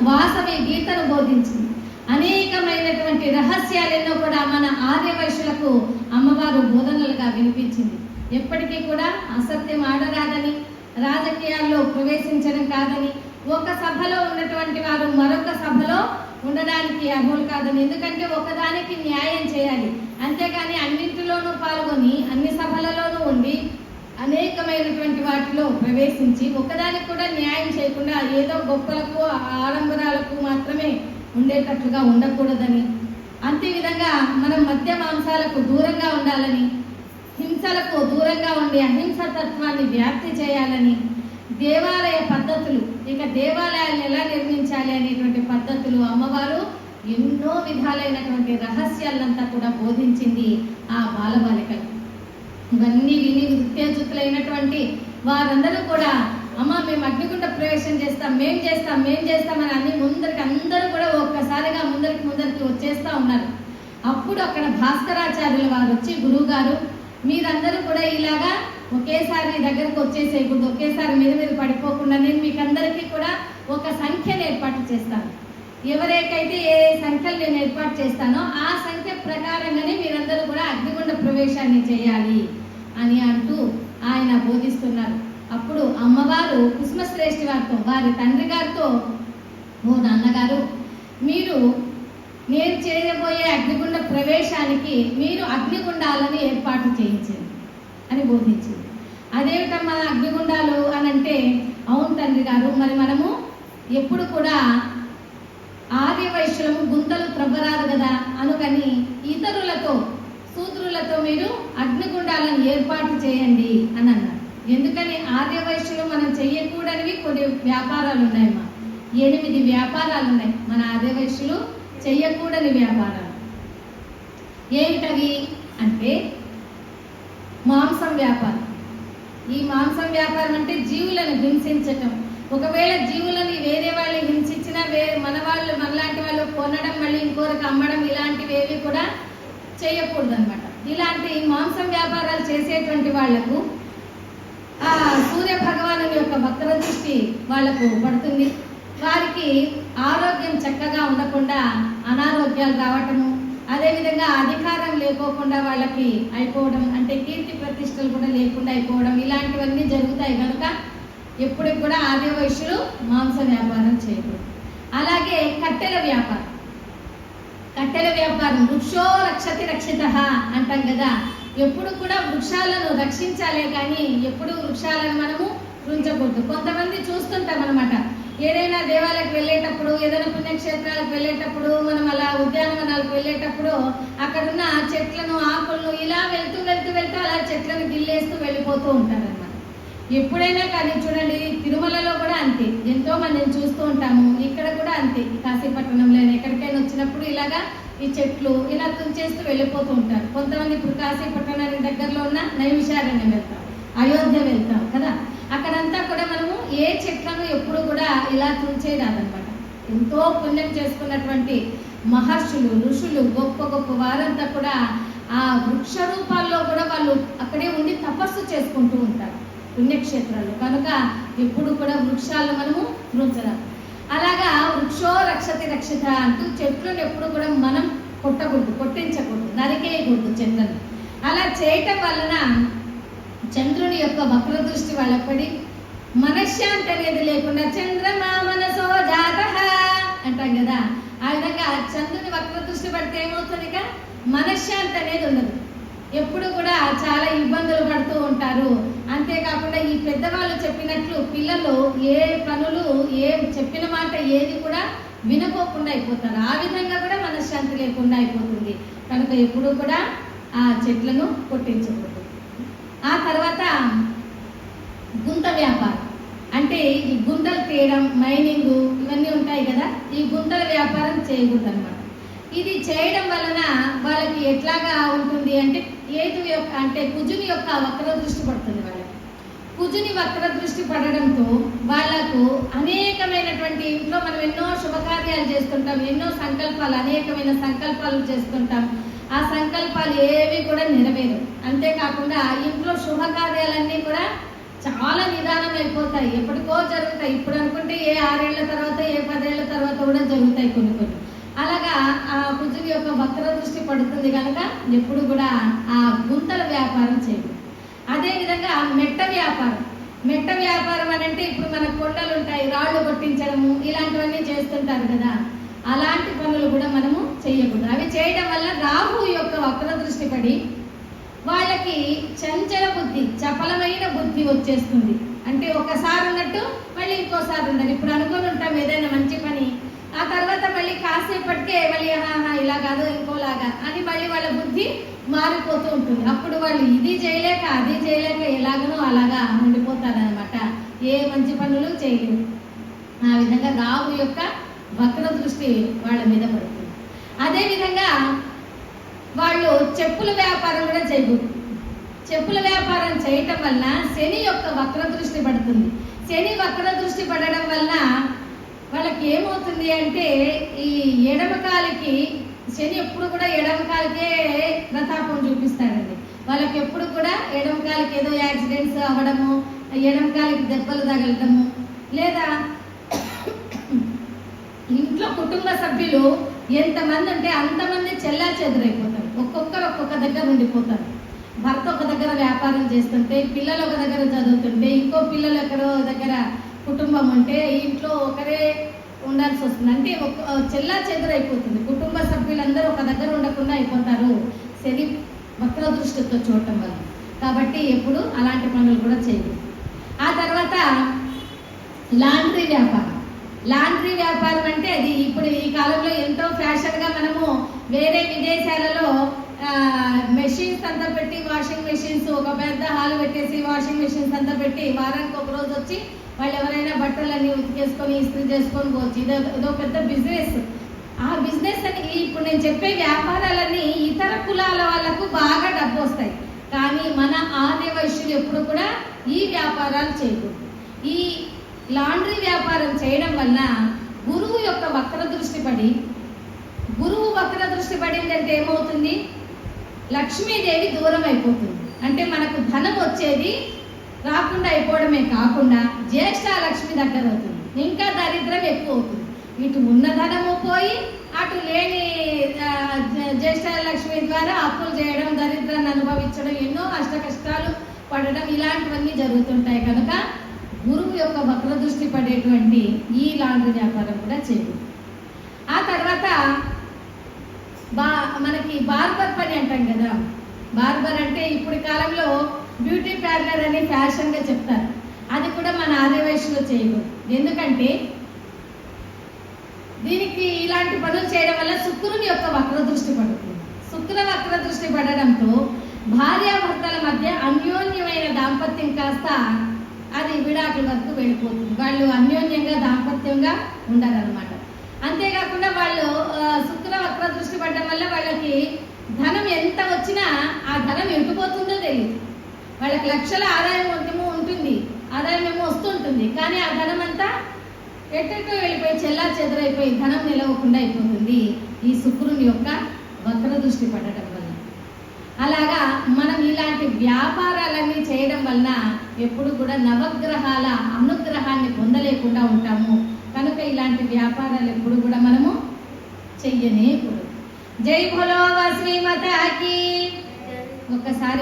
వాసవి గీతను బోధించింది. అనేకమైనటువంటి రహస్యాలెన్నో కూడా మన ఆర్యవైశ్యులకు అమ్మవారు బోధనలుగా వినిపించింది. ఎప్పటికీ కూడా అసత్యం ఆడరాదని, రాజకీయాల్లో ప్రవేశించడం కాదని, ఒక సభలో ఉన్నటువంటి వారు మరొక సభలో ఉండడానికి అర్హులు కాదని, ఎందుకంటే ఒకదానికి న్యాయం చేయాలి, అంతేగాని అన్నింటిలోనూ పాల్గొని అన్ని సభలలోనూ ఉండి అనేకమైనటువంటి వాటిలో ప్రవేశించి ఒకదానికి కూడా న్యాయం చేయకుండా ఏదో గొప్పలకు ఆడంబరాలకు మాత్రమే ఉండేటట్లుగా ఉండకూడదని, అంతేవిధంగా మనం మద్య మాంసాలకు దూరంగా ఉండాలని, హింసలకు దూరంగా ఉండి అహింస తత్వాన్ని వ్యాప్తి చేయాలని, దేవాలయ పద్ధతులు, ఇక దేవాలయాన్ని ఎలా నిర్మించాలి అనేటువంటి పద్ధతులు అమ్మవారు ఎన్నో విధాలైనటువంటి రహస్యాలంతా కూడా బోధించింది ఆ బాలబాలికలు. ఇవన్నీ విని ఉత్తేజితులైనటువంటి వారందరూ కూడా అమ్మ మేము అగ్నిగుండ ప్రవేశం చేస్తాం, మేం చేస్తామని అన్ని ముందరికి అందరూ కూడా ఒక్కసారిగా ముందరికి వచ్చేస్తూ ఉన్నారు. అప్పుడు అక్కడ భాస్కరాచార్యుల వారు వచ్చి, గురువు గారు మీరందరూ కూడా ఇలాగా ఒకేసారి దగ్గరకు వచ్చేసేయకూడదు, ఒకేసారి మీద పడిపోకుండా నేను మీకు అందరికీ కూడా ఒక సంఖ్యను ఏర్పాటు చేస్తాను, ఎవరికైతే ఏ సంఖ్యలు నేను ఏర్పాటు చేస్తానో ఆ సంఖ్య ప్రకారంగానే మీరందరూ కూడా అగ్నిగుండ ప్రవేశాన్ని చేయాలి అని అంటూ ఆయన బోధిస్తున్నారు. అప్పుడు అమ్మవారు కుసుమశ్రేష్ఠి వారితో, వారి తండ్రి గారితో, ఓ నాన్నగారు మీరు నేను చేయబోయే అగ్నిగుండ ప్రవేశానికి మీరు అగ్నిగుండాలను ఏర్పాటు చేయించింది అని బోధించింది. అదేమిటమ్మా అగ్నిగుండాలు అని అంటే, అవును తండ్రి గారు, మరి మనము ఎప్పుడు కూడా ఆర్యవైశ్యులము గుంతలు త్రవ్వరాదు కదా అనుకని ఇతరులతో శూద్రులతో మీరు అగ్నిగుండాలను ఏర్పాటు చేయండి అని అన్నారు. ఎందుకని ఆర్యవైశ్యులు మనం చెయ్యకూడనివి కొన్ని వ్యాపారాలు ఉన్నాయమ్మా, 8 వ్యాపారాలు ఉన్నాయి మన ఆర్యవైశ్యులు చెయ్యకూడని వ్యాపారాలు. ఏమిటవి అంటే మాంసం వ్యాపారం. ఈ మాంసం వ్యాపారం అంటే జీవులను హింసించటం. ఒకవేళ జీవులని వేరే వాళ్ళు హింసించినా మనలాంటి వాళ్ళు కొనడం, మళ్ళీ ఇంకోరికి అమ్మడం, ఇలాంటివి ఏవి కూడా చేయకూడదు అనమాట. ఇలాంటి మాంసం వ్యాపారాలు చేసేటువంటి వాళ్లకు ఆ సూర్య భగవాను యొక్క వక్ర దృష్టి వాళ్లకు పడుతుంది. వారికి ఆరోగ్యం చక్కగా ఉండకుండా అనారోగ్యాలు రావటము, అదేవిధంగా అధికారం లేకోకుండా వాళ్ళకి అయిపోవడం, అంటే కీర్తి ప్రతిష్టలు కూడా లేకుండా అయిపోవడం, ఇలాంటివన్నీ జరుగుతాయి. కనుక ఎప్పుడు కూడా ఆర్యవైశ్యులు మాంస వ్యాపారం చేయకూడదు. అలాగే కట్టెల వ్యాపారం వృక్షో రక్షతి రక్షిత అంటాం కదా, ఎప్పుడు కూడా వృక్షాలను రక్షించాలే కానీ ఎప్పుడు వృక్షాలను మనము ఉంచకూడదు. కొంతమంది చూస్తుంటాం అనమాట, ఏదైనా దేవాలయాలకు వెళ్ళేటప్పుడు, ఏదైనా పుణ్యక్షేత్రాలకు వెళ్ళేటప్పుడు, మనం అలా ఉద్యానవనాలకు వెళ్ళేటప్పుడు అక్కడున్న చెట్లను, ఆకులను ఇలా వెళ్తూ అలా చెట్లను గిల్లేస్తూ వెళ్ళిపోతూ ఉంటారనమాట. ఎప్పుడైనా కానీ చూడండి, తిరుమలలో కూడా అంతే, ఎంతో మందిని చూస్తూ ఉంటాము. ఇక్కడ కూడా అంతే, కాశీపట్టణంలో ఎక్కడికైనా వచ్చినప్పుడు ఇలాగా ఈ చెట్లు ఇలా తుంచేస్తూ వెళ్ళిపోతూ ఉంటారు. కొంతమంది ఇప్పుడు కాశీపట్టణానికి దగ్గరలో ఉన్న నైమిషారణ్యం వెళ్తాం, అయోధ్య వెళ్తాం కదా, అక్కడంతా కూడా మనము ఏ చెట్లను ఎప్పుడు కూడా ఇలా తుంచేయరాదనమాట. ఎంతో పుణ్యం చేసుకున్నటువంటి మహర్షులు, ఋషులు, గొప్ప వారంతా కూడా ఆ వృక్ష రూపాల్లో కూడా వాళ్ళు అక్కడే ఉండి తపస్సు చేసుకుంటూ ఉంటారు పుణ్యక్షేత్రాలు. కనుక ఎప్పుడు కూడా వృక్షాలను మనము తుంచరాదు. అలాగా వృక్షో రక్షతి రక్షిత అంటూ చెట్లను ఎప్పుడు కూడా మనం కొట్టించకూడదు, నరికేయకూడదు చెట్లను. అలా చేయటం వలన చంద్రుని యొక్క వక్ర దృష్టి వాళ్ళకి పడి మనశ్శాంతి అనేది లేకుండా, చంద్రమా మనసో జాతః అంటాం కదా, ఆ విధంగా చంద్రుని వక్ర దృష్టి పడితే ఏమవుతుంది, ఇక మనశ్శాంతి అనేది ఉండదు. ఎప్పుడు కూడా చాలా ఇబ్బందులు పడుతూ ఉంటారు. అంతేకాకుండా ఈ పెద్దవాళ్ళు చెప్పినట్లు పిల్లలు ఏ పనులు, ఏ చెప్పిన మాట ఏది కూడా వినుకోకుండా అయిపోతారు. ఆ విధంగా కూడా మనశ్శాంతి లేకుండా అయిపోతుంది. కనుక ఎప్పుడు కూడా ఆ చెట్లను కొట్టించకూడదు. ఆ తర్వాత గుంత వ్యాపారం అంటే ఈ గుంతలు తీయడం, మైనింగ్ ఇవన్నీ ఉంటాయి కదా, ఈ గుంతల వ్యాపారం చేయకూడదు అనమాట. ఇది చేయడం వలన వాళ్ళకి ఎట్లాగా ఉంటుంది అంటే, ఏది యొక్క అంటే కుజుని యొక్క వక్ర దృష్టి పడుతుంది వాళ్ళకి. కుజుని వక్ర దృష్టి పడడంతో వాళ్లకు అనేకమైనటువంటి, ఇంట్లో మనం ఎన్నో శుభకార్యాలు చేస్తుంటాం, ఎన్నో సంకల్పాలు, అనేకమైన సంకల్పాలు చేస్తుంటాం. ఆ సంకల్పాలు ఏవి కూడా నెరవేరు. అంతేకాకుండా ఇంట్లో శుభకార్యాలన్నీ కూడా చాలా నిదానం అయిపోతాయి, ఎప్పటికో జరుగుతాయి. ఇప్పుడు అనుకుంటే ఏ 6 ఏళ్ల తర్వాత ఏ 10 ఏళ్ల తర్వాత కూడా జరుగుతాయి కొన్ని కొన్ని. అలాగా ఆ కుజుని యొక్క వక్ర దృష్టి పడుతుంది కనుక ఎప్పుడు కూడా ఆ గుంతల వ్యాపారం చేయదు. అదేవిధంగా మెట్ట వ్యాపారం అని అంటే ఇప్పుడు మన కొండలు ఉంటాయి, రాళ్ళు కొట్టించడము ఇలాంటివన్నీ చేస్తుంటారు కదా, అలాంటి పనులు కూడా మనము చేయకూడదు. అవి చేయడం వల్ల రాహు యొక్క వక్ర దృష్టి పడి వాళ్ళకి చంచల బుద్ధి, చపలమైన బుద్ధి వచ్చేస్తుంది. అంటే ఒకసారి ఉన్నట్టు మళ్ళీ ఇంకోసారి ఉండదు. ఇప్పుడు అనుకుని ఉంటాం ఏదైనా మంచి పని, ఆ తర్వాత మళ్ళీ కాసేపటికే మళ్ళీ ఇలా కాదు ఇంకోలాగా అని మళ్ళీ వాళ్ళ బుద్ధి మారిపోతూ ఉంటుంది. అప్పుడు వాళ్ళు ఇది చేయలేక అది చేయలేక ఎలాగనో అలాగా ఉండిపోతారనమాట, ఏ మంచి పనులు చేయలేరు. ఆ విధంగా రాహు యొక్క వక్ర దృష్టి వాళ్ళ మీద పడుతుంది. అదేవిధంగా వాళ్ళు చెప్పుల వ్యాపారం కూడా చేయకూడదు. చెప్పుల వ్యాపారం చేయటం వల్ల శని యొక్క వక్ర దృష్టి పడుతుంది. శని వక్ర దృష్టి పడడం వల్ల వాళ్ళకి ఏమవుతుంది అంటే ఈ ఎడమకాలికి శని ఎప్పుడు కూడా ఎడమకాలికే ప్రతాపం చూపిస్తాడండి. వాళ్ళకి ఎప్పుడు కూడా ఎడమకాలికి ఏదో యాక్సిడెంట్స్ అవ్వడము, ఎడమకాలికి దెబ్బలు తగలటము, లేదా ఇంట్లో కుటుంబ సభ్యులు ఎంతమంది ఉంటే అంతమంది చెల్లా చెదురైపోతారు, ఒక్కొక్కరు ఒక్కొక్క దగ్గర ఉండిపోతారు. భర్త ఒక దగ్గర వ్యాపారం చేస్తుంటే, పిల్లలు ఒక దగ్గర చదువుతుంటే, ఇంకో పిల్లలు ఎక్కడో దగ్గర కుటుంబం ఉంటే ఇంట్లో ఒకరే ఉండాల్సి వస్తుంది. అంటే చెల్లా చెదురైపోతుంది, కుటుంబ సభ్యులందరూ ఒక దగ్గర ఉండకుండా అయిపోతారు శని వక్ర దృష్టితో చూడటం వల్ల. కాబట్టి ఎప్పుడు అలాంటి పనులు కూడా చేయకూడదు. ఆ తర్వాత లాండ్రీ వ్యాపారం అంటే అది ఇప్పుడు ఈ కాలంలో ఎంతో ఫ్యాషన్గా మనము వేరే విదేశాలలో మెషిన్స్ అంతా పెట్టి, వాషింగ్ మెషిన్స్ ఒక పెద్ద హాల్ పెట్టేసి వాషింగ్ మెషిన్స్ అంతా పెట్టి వారానికి ఒక రోజు వచ్చి వాళ్ళు ఎవరైనా బట్టలన్నీ ఉతికేసుకొని ఇస్త్రీ చేసుకొని పోవచ్చు. ఇదో పెద్ద బిజినెస్. ఆ బిజినెస్ అని ఇప్పుడు నేను చెప్పే వ్యాపారాలన్నీ ఇతర కులాల వాళ్ళకు బాగా డబ్బు వస్తాయి, కానీ మన ఆర్య వైశ్యులు ఎప్పుడు కూడా ఈ వ్యాపారాలు చేయకూడదు. ఈ లాండ్రీ వ్యాపారం చేయడం వల్ల గురువు యొక్క వక్ర దృష్టి పడిందంటే ఏమవుతుంది, లక్ష్మీదేవి దూరం అయిపోతుంది. అంటే మనకు ధనం వచ్చేది రాకుండా అయిపోవడమే కాకుండా జ్యేష్ఠ లక్ష్మి దగ్గర అవుతుంది, ఇంకా దరిద్రం ఎక్కువ అవుతుంది. ఇటు ఉన్న ధనము పోయి అటు లేని జ్యేష్ఠ లక్ష్మి ద్వారా అప్పులు చేయడం, దరిద్రాన్ని అనుభవించడం, ఎన్నో అష్ట కష్టాలు పడడం ఇలాంటివన్నీ జరుగుతుంటాయి. కనుక గురువు యొక్క వక్ర దృష్టి పడేటువంటి ఈ లాండ్రీ వ్యాపారం కూడా చేయదు. ఆ తర్వాత మనకి బార్బర్ పని అంటాం కదా, బార్బర్ అంటే ఇప్పుడు కాలంలో బ్యూటీ పార్లర్ అని ఫ్యాషన్గా చెప్తారు, అది కూడా మన ఆదివాసులో చేయకూడదు. ఎందుకంటే దీనికి ఇలాంటి పనులు చేయడం వల్ల శుక్రుని యొక్క వక్ర దృష్టి పడుతుంది. శుక్ర వక్ర దృష్టి పడడంతో భార్యాభర్తల మధ్య అన్యోన్యమైన దాంపత్యం కాస్త అది విడాకుల వరకు వెళ్ళిపోతుంది. వాళ్ళు అన్యోన్యంగా దాంపత్యంగా ఉండరన్నమాట. అంతేకాకుండా వాళ్ళు శుక్ర వక్ర దృష్టి పడడం వల్ల వాళ్ళకి ధనం ఎంత వచ్చినా ఆ ధనం ఎండిపోతుందో తెలియదు. వాళ్ళకి లక్షల ఆదాయం ఉంటుంది, ఆదాయం ఏమో వస్తుంటుంది, కానీ ఆ ధనం అంతా ఎక్కడికో వెళ్ళిపోయి చెల్లా చెదరైపోయి ధనం నిలవకుండా అయిపోతుంది ఈ శుక్రుని యొక్క వక్ర దృష్టి పడటం వల్ల. అలాగా మనం ఇలాంటి వ్యాపారాలన్నీ చేయడం వలన ఎప్పుడు కూడా నవగ్రహాల అనుగ్రహాన్ని పొందలేకుండా ఉంటాము. కనుక ఇలాంటి వ్యాపారాలు ఎప్పుడు కూడా మనము చెయ్యనే కూడదు. జై భోలో శ్రీమాతాకి. ఒక్కసారి